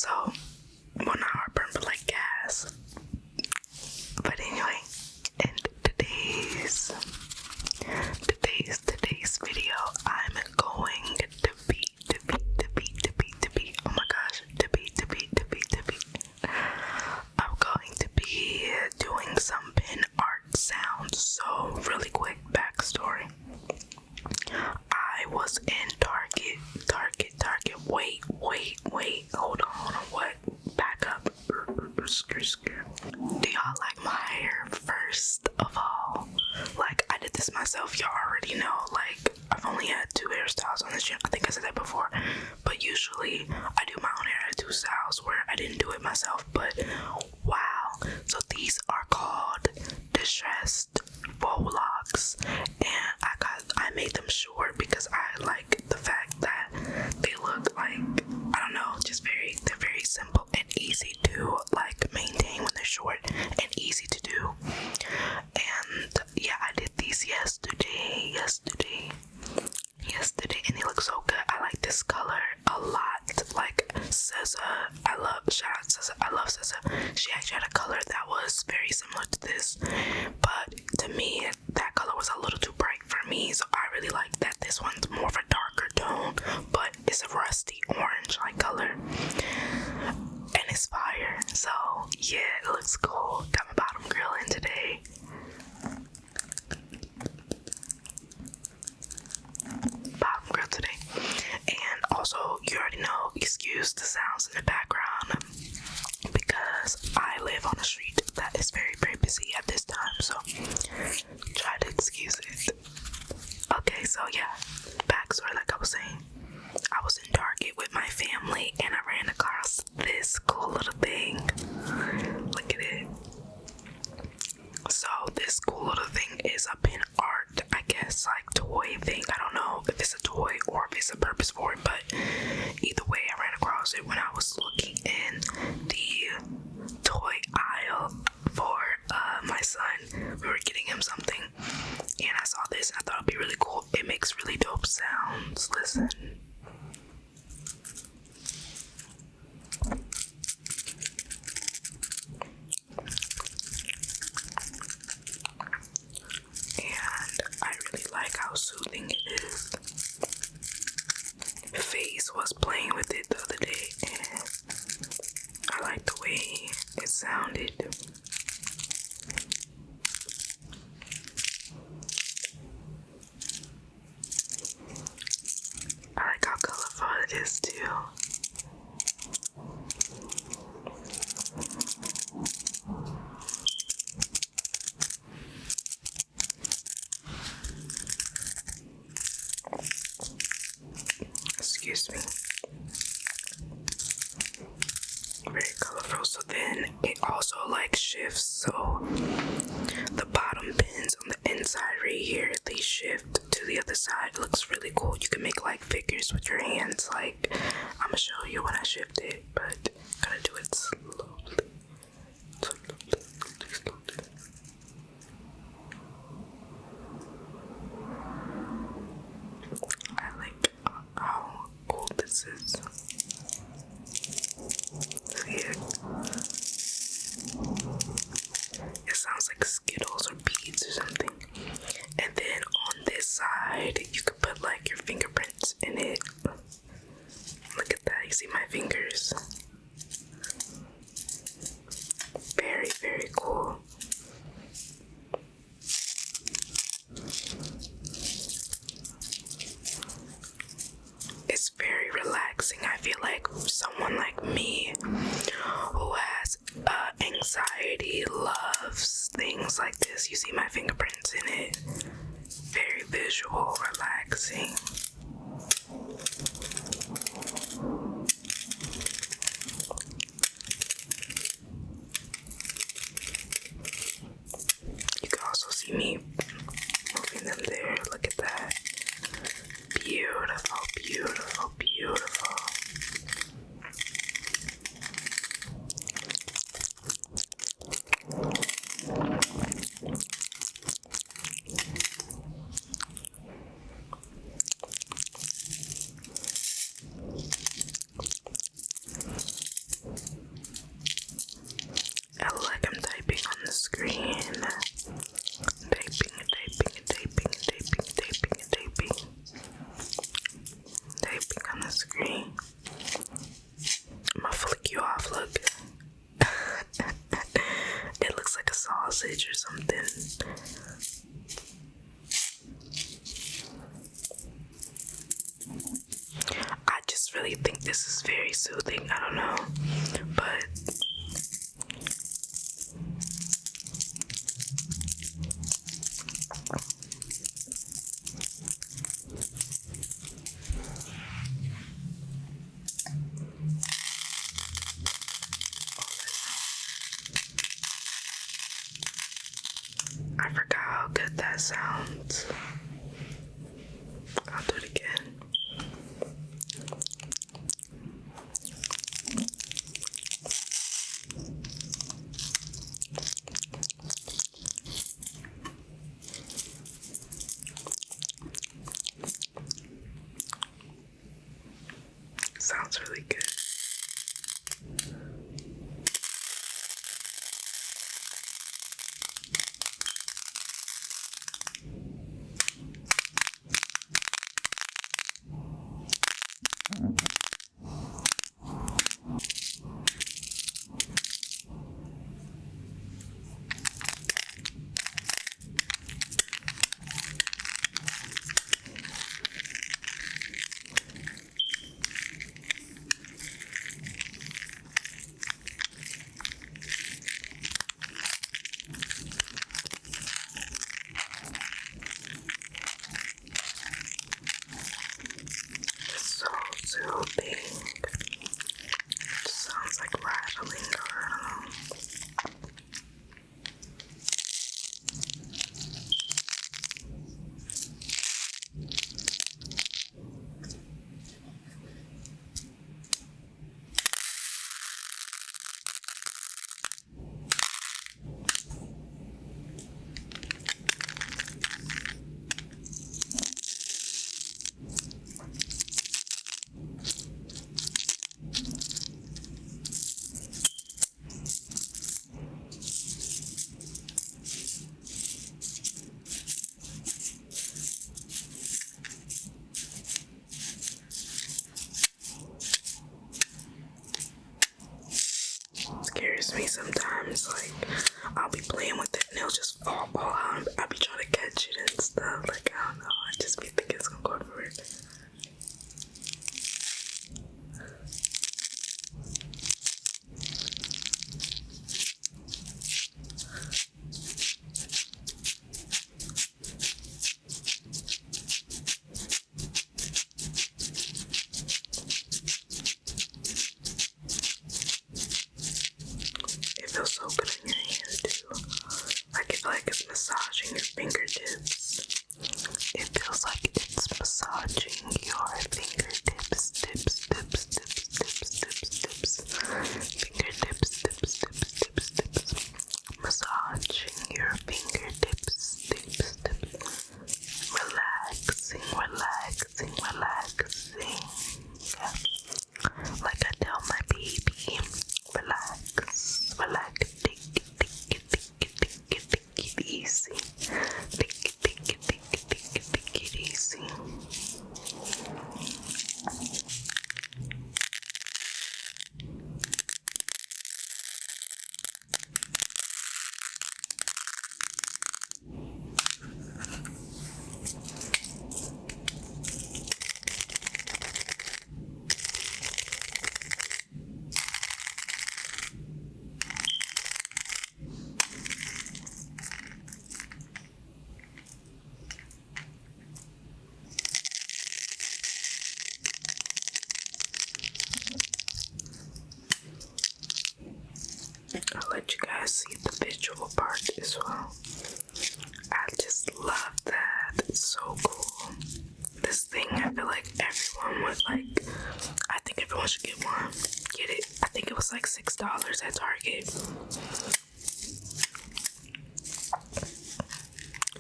So, well, not heartburn, but like gas. But anyway, in today's video, I'm going oh my gosh, I'm going to be doing some pin art sounds. So, really quick backstory. I was in Target. Wait, hold on, what? Back up. Do y'all like my hair? First of all, like, I did this myself, y'all already know. Like, I've only had 2 hairstyles on this channel. I think I said that before, but usually I do my own hair at 2 styles where I didn't do it myself. But wow, so these are called distressed faux locks, and I made them short because I like the fact that they look like, I don't know, they're very simple and easy to like maintain when they're short and easy to do. And yeah, I did these yesterday, and they look so good. I like this color a lot. Like SZA, shout out SZA, I love SZA. She actually had a color that was very similar to this, but to me, that color was a little too bright for me, so I really like that this one's more of a darker tone, but it's a rusty orange like color, and it's fire. So yeah, it looks cool. Got my bottom grill in today. And also, you already know, excuse the sounds in the background because I live on a street that is very, very busy at this time, so try to excuse it. Okay, so yeah, backstory, like I was saying, I was in Target with my family and I ran across this cool little thing. Look at it. So this cool little thing is a pin art, I guess, like toy thing. I don't know if it's a toy or if it's a purpose for it, but either way, I ran across it when I was looking in the toy aisle for my son. We were getting him something, and I saw this and I thought it'd be really cool. It makes really dope sounds. Listen. Like how soothing it is. Face was playing with it the other day and I like the way it sounded. I like how colorful it is too. Excuse me. Very colorful. So then it also like shifts, so the bottom pins on the inside right here, they shift to the other side. It looks really cool. You can make like figures with your hands. Like, I'm gonna show you when I shift it, but I'm gonna do it slowly. I like how cool this is. See it? It sounds like Skittles or beads or something. And then on this side, you could put like your fingerprints in it. Look at that, you see my fingers? Very, very cool. It's very relaxing. I feel like someone like me who has anxiety loves things like this. You see my fingerprints in it. Very visual, relaxing. You can also see me moving them there. Look at that. Beautiful, beautiful, beautiful. but I forgot how good that sounds. I'll do it again. Sounds really good. So soothing. It sounds like rattling around. Scares me sometimes, like I'll be playing with it and it'll just fall out. I'll be trying to catch it and stuff, like I don't know, I just be thinking it's gonna go over it. It feels so good in your hand too. Like it like it's massaging your fingertips. It feels like it's massaging your fingertips, tips, tips, tips, tips, tips, tips. Fingertips, tips, tips, tips, tips. Massaging your fingertips, tips, tips. Relaxing, relaxing, relaxing. Like I tell my baby, relax, relax, take it easy. Take it easy. I'll let you guys see the visual part as well. I just love that. It's so cool. This thing, I feel like everyone would like. I think everyone should get one. Get it. I think it was like $6 at Target.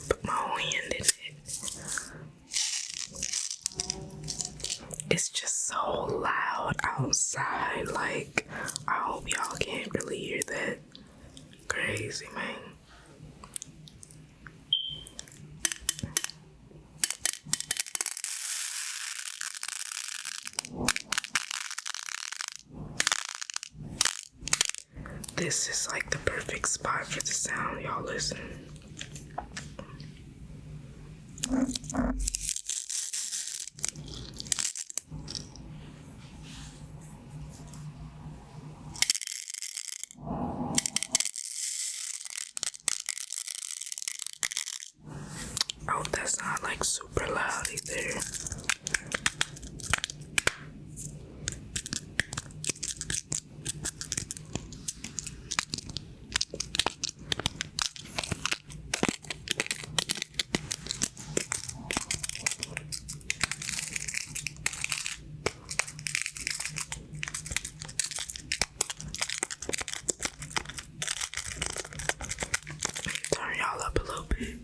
Put my whole hand in it. It's just so loud outside. Like, I hope y'all can't really hear that. Crazy, man. This is like the perfect spot for the sound. Y'all listen. that's not like super loud either. Turn y'all up a little bit.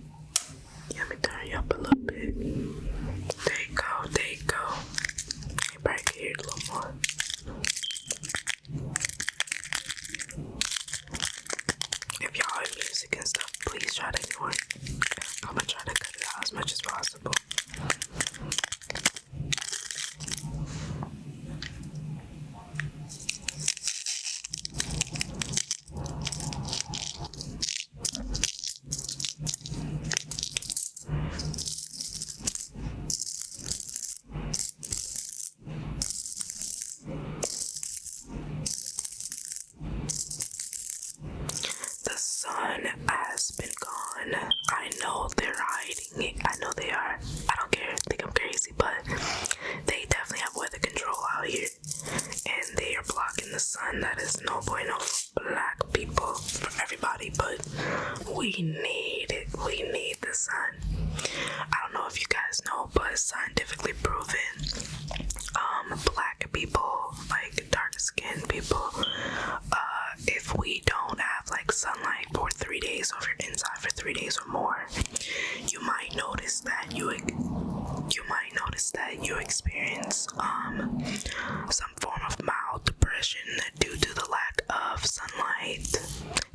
Let me turn you up a little bit. There you go, there you go. Right here a little more. If y'all hear music and stuff, please try to ignore it. I'm gonna try to cut it out as much as possible. The sun has been gone. I know they're hiding it. I know they are. I don't care. Think I'm crazy, but they definitely have weather control out here. And they are blocking the sun. That is no bueno for black people, for everybody, but we need it. We need the sun. I don't know if you guys know, but scientifically proven, black people, like dark skinned people, if we don't have like sunlight for 3 days, or if you're inside for 3 days or more, you might notice that you experience some form of mild depression due to the lack of sunlight.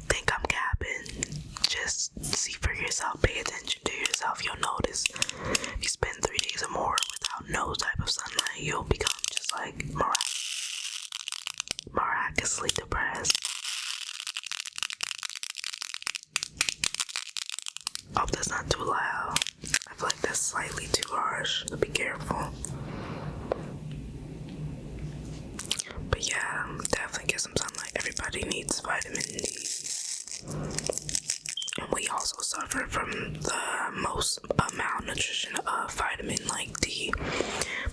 Think I'm capping? Just see for yourself, pay attention to yourself. You'll notice if you spend 3 days or more without no type of sunlight, you'll become just like miraculously depressed. Hope that's not too loud. I feel like that's slightly too harsh, so be careful. But yeah, definitely get some sunlight. Everybody needs vitamin D. And we also suffer from the most malnutrition of vitamin like D.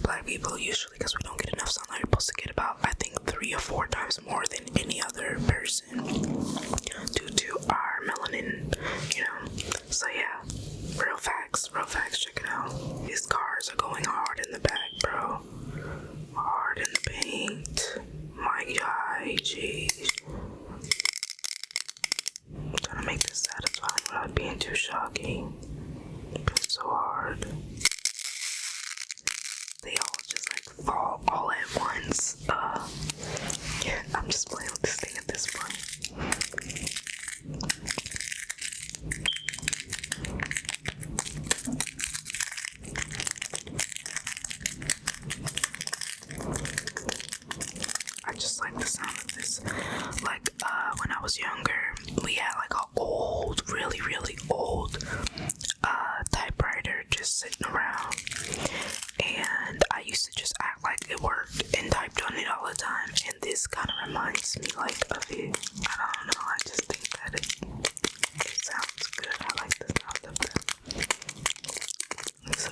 Black people usually, because we don't get enough sunlight, we're supposed to get about, I think, 3 or 4 times more than any other person due to our melanin, you know. So yeah, real facts, check it out. These cars are going hard in the back, bro. Hard in the paint. My God, jeez. I'm trying to make this satisfying without being too shocking. It's so hard. They all just like fall all at once. Yeah, I'm just playing with this thing at this point. I just like the sound of this. Like, when I was younger, we had like a old, really, really old typewriter just sitting around. And I used to just act like it worked and typed on it all the time. And this kind of reminds me like of it. I don't know, I just think that it sounds good. I like the sound of that. So,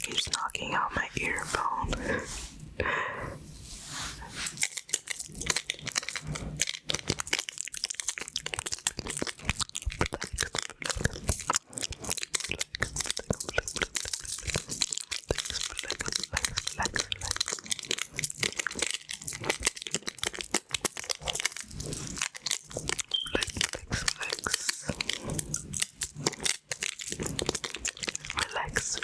keeps knocking out my earphone. Relax.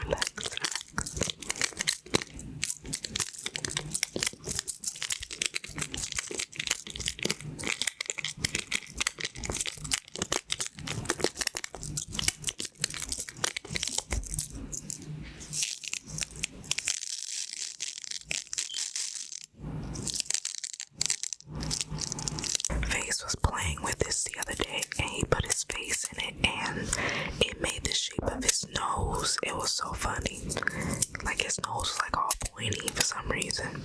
it was so funny. Like his nose was like all pointy for some reason.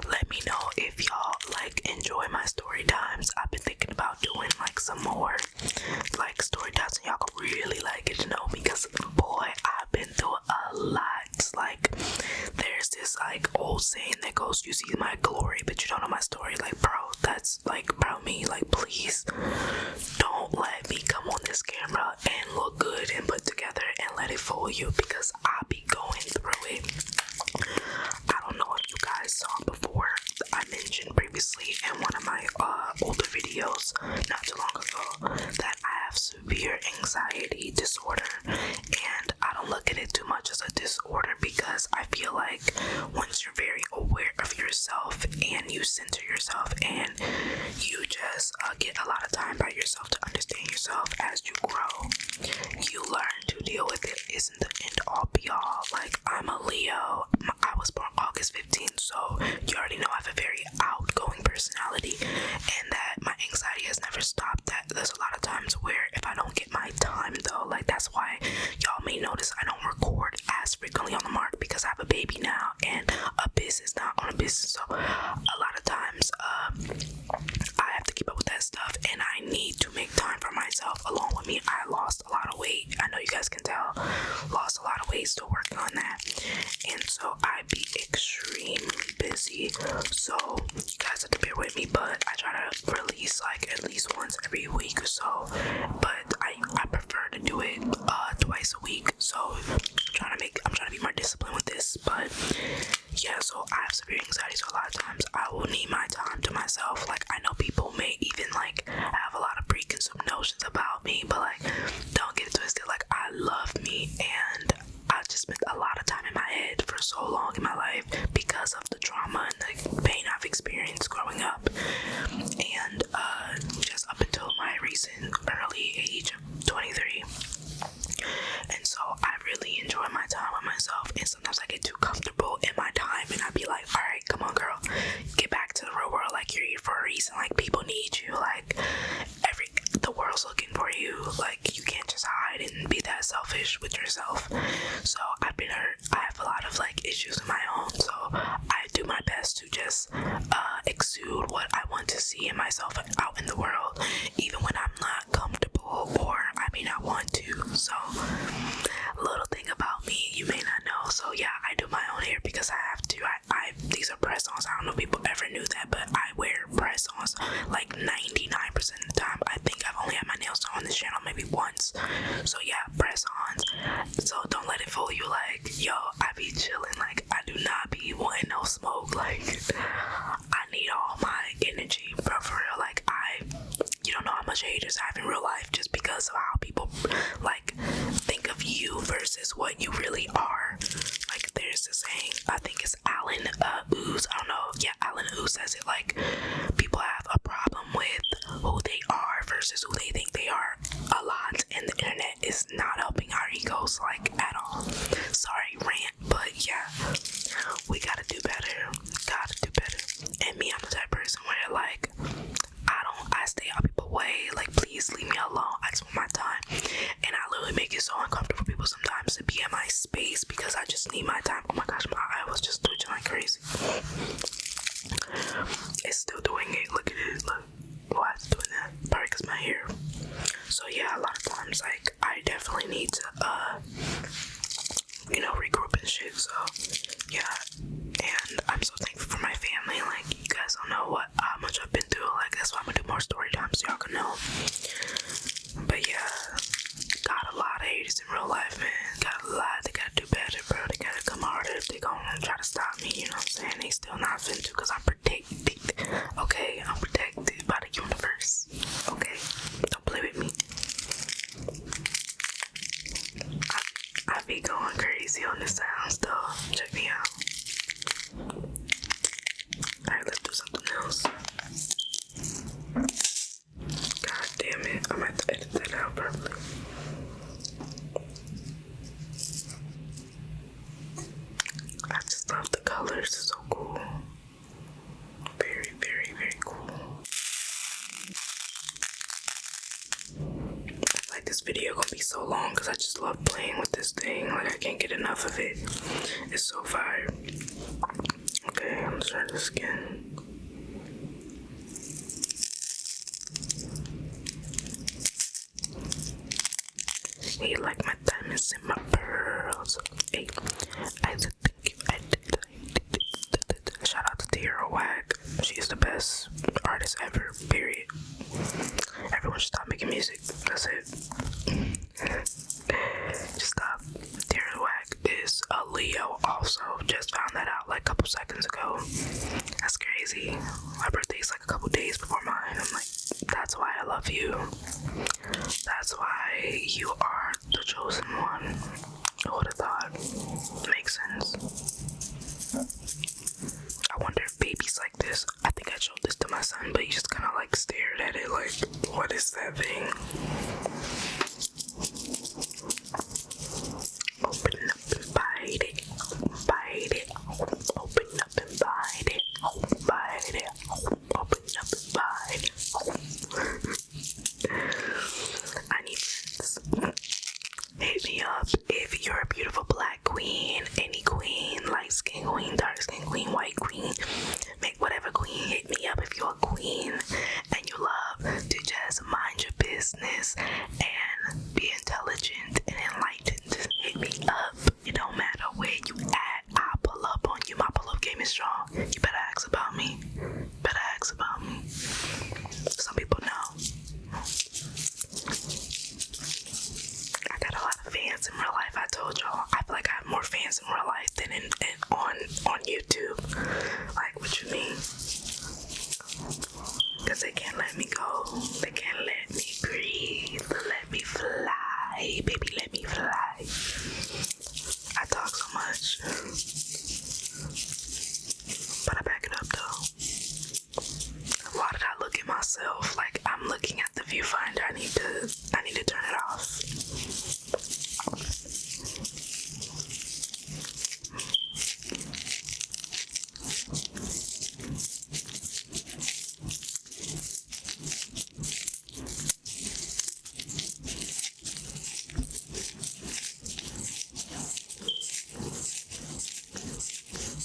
Let me know if y'all like enjoy my story times. I've been thinking about doing like some more like story times, and y'all can really like get to know me because boy, I've been through a lot. Like there's this like old saying that goes, you see my glory but you don't know my story. Like bro, that's like bro me, like please don't let me come on this camera and look good and put together and let it fool you, because I'll be going through it. I don't know if you guys saw before, I mentioned previously in one of my older videos not too long ago that I have severe anxiety disorder, and I don't look at it too much as a disorder because I feel like once you're very aware of yourself and you center yourself and you just get a lot of time by yourself to understand yourself as you grow, you learn to deal with it. Isn't the end all be all. Like I'm a Leo, I was born August 15th, so you already know I have a very outgoing personality and that my anxiety has never stopped. That there's a lot of times where if I don't get my time though, like that's why y'all may notice I don't record as frequently on the mark, because I have a baby now and a business now on a business, so a lot of times I have to keep up with that stuff and I need to make time for myself. Along with me, I lost a lot of weight. I know you guys can tell, lost a lot of weight, still working on that, and so I be extremely busy, so you guys have to bear with me, but I try to release like at least once every week or so, but I prefer to do it twice a week, so I'm trying to be more disciplined with this. But yeah, so I have severe anxiety, so a lot of times I will need my time to myself. Like I know people may even like have a lot of preconceived notions about me, but like don't get it twisted. Like I love me and I just spent a lot of time in my head for so long in my life because of the trauma and the pain I've experienced growing up, and just up until my recent early age of 23. And so I really enjoy my time with myself, and sometimes I get too comfortable in my time and I be like, all right, come on girl, get back to the real world. Like you're here for a reason. Like people need you. Like the world's looking for you. Like you can't just hide and be that selfish with yourself. So I've been hurt. I have a lot of like issues of my own, so I do my best to just exude what I want to see in myself out in the world, even when I'm not comfortable or I may not want to. So a little thing about me you may not know. So yeah, I do my own hair because I have to. I these are press-ons. I don't know if people ever knew that, but I wear press-ons like 99% of the time. I think I've only had my nails done on this channel maybe once. So yeah, press-ons. So don't let it fool you like, yo, leave me alone. I just want my time. And I literally make it so uncomfortable for people sometimes to be in my space because I just need my time. Oh my gosh, my eye was just twitching like crazy. It's still doing it. Look at it. Look. Why is it doing that? Probably because my hair. So yeah, a lot of times like I definitely need to regroup and shit. So yeah. And I'm so thankful for my family. Like, you guys don't know how much I've been through. Like, that's why I'm gonna do more story time so y'all can know. But yeah, got a lot of haters in real life, man. Got a lot. They gotta do better, bro. They gotta come harder if they gonna try to stop me. You know what I'm saying? They still not finna because I'm protected. Okay, I'm protected by the universe. Okay, don't play with me. I be going crazy on the sounds though. Check me out. Alright, let's do something else. God damn it, I'm gonna have to edit that out properly. I just love the colors, it's so cool. Very, very, very cool. Like, this video gonna be so long because I just love playing with this thing. Like, I can't get enough of it. It's so fire. Okay, I'm just trying to skin. Hey, like my diamonds and my pearls. Hey, I did thank you. I did. Shout out to Tierra Whack. She's the best artist ever, period. Everyone should stop making music. That's it. Just stop. Tierra Whack is a Leo also. Just found that out like a couple seconds ago. That's crazy. My birthday's like a couple days before mine. I'm like, that's why I love you. That's why you are the chosen one. Who would have thought? Makes sense. I wonder if babies like this. I think I showed this to my son, but he just kind of like stared at it like, what is that thing? Open up and bite it. Bite it. Open up and bite it. Bite it. Open up and bite it. I need this. Hit me up if you're a beautiful black queen, any queen, light skin queen, dark skin queen, white queen, make whatever queen. Hit me up if you're a queen and you love to just mind your business and be intelligent and enlightened. Hit me up. It don't matter where you at. I'll pull up on you. My pull up game is strong. You better ask about me. Better ask about me. Some people know. I got a lot of fans in real life. I told y'all. I feel like I have more fans in real life than on YouTube. Like, what you mean? Because they can't let me go. They can't let me breathe. Let me fly. Baby, let me fly. I talk so much. But I back it up though. Why did I look at myself like I'm looking at the viewfinder? I need to turn it off.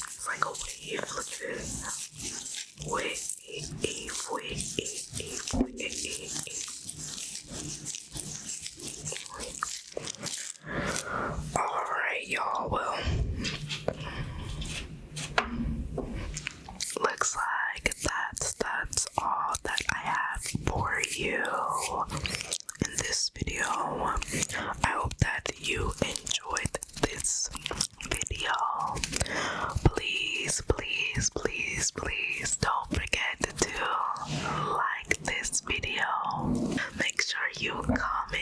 It's like a wave. Look at it. Wave. Alright, y'all. Well, looks like that's all that I have for you in this video. I hope that you enjoyed this video. Please don't forget to like this video. Make sure you comment